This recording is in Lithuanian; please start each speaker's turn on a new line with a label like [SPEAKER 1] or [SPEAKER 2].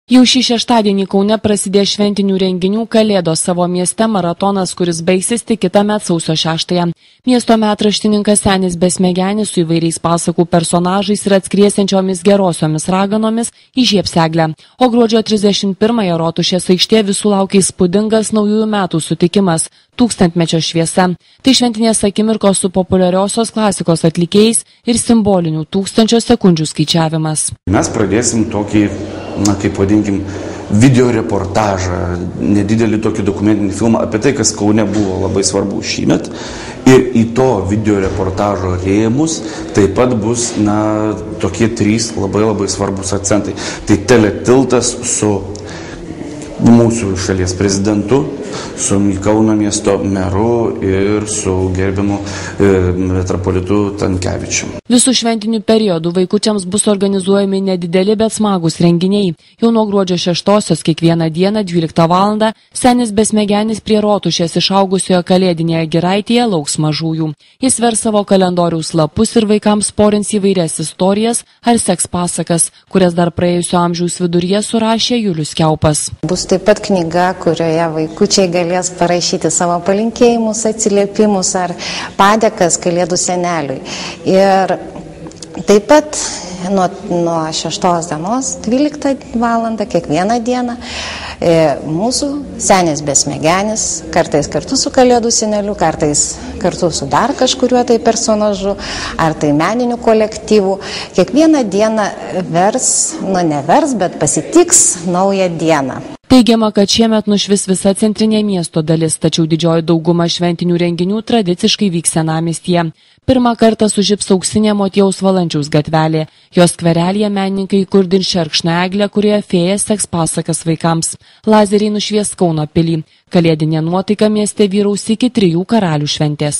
[SPEAKER 1] Jau šį šeštadienį Kaune prasidės šventinių renginių Kalėdos savo mieste maratonas, kuris baigsis tik kitąmet sausio 6-ąją. Miesto metraštininkas Senis Besmegenis su įvairiais pasakų personažais ir atskriesiančiomis gerosiomis raganomis įžiebs eglę. O gruodžio 31-ąją Rotušės aikštėje visų laukia įspūdingas naujųjų metų sutikimas – Tūkstantmečio šviesa. Tai šventinės akimirkos su populiariosios klasikos atlikėjais ir simbolinių 1000 sekundžių skaičiavimas.
[SPEAKER 2] Mes pradėsim tokį, kaip vadinkim, video reportažą, nedidelį tokį dokumentinį filmą apie tai, kas Kaune buvo labai svarbu šįmet. Ir į to video reportažo rėmus taip pat bus, tokie 3 labai svarbus akcentai. Tai teletiltas su mūsų šalies prezidentu, su Kauno miesto meru ir su gerbiamu metropolitu Tankevičiumi.
[SPEAKER 1] Visų šventinių periodų vaikučiams bus organizuojami nedideli, bet smagus renginiai. Jau nuo gruodžio 6-osios kiekvieną dieną 12 val. Senis Besmegenis prie Rotušės išaugusioje kalėdinėje giraitėje lauks mažųjų. Jis vers savo kalendoriaus lapus ir vaikams porins įvairias istorijas ar seks pasakas, kurias dar praėjusio amžiaus viduryje surašė Julius Kiaupas.
[SPEAKER 3] Bus taip pat knyga, kurioje vaikučiai galės parašyti savo palinkėjimus, atsiliepimus ar padėkas Kalėdų seneliui. Ir taip pat nuo 6 dienos 12 val. Kiekvieną dieną mūsų Senis Besmegenis, kartais kartu su Kalėdų seneliu, kartais kartu su dar kažkuriuo tai personažu, ar tai meniniu kolektyvu, kiekvieną dieną nevers, bet pasitiks naują dieną.
[SPEAKER 1] Teigiama, kad šiemet nušvis visa centrinė miesto dalis, tačiau didžioji dauguma šventinių renginių tradiciškai vyks senamiestyje. Pirmą kartą sužibs auksinė Motiejaus Valančiaus gatvelė. Jos skverelyje menininkai įkurdins šerkšną eglę, kurioje fėja seks pasakas vaikams. Lazeriai nušvies Kauno pilį. Kalėdinė nuotaika mieste vyraus iki 3 karalių šventės.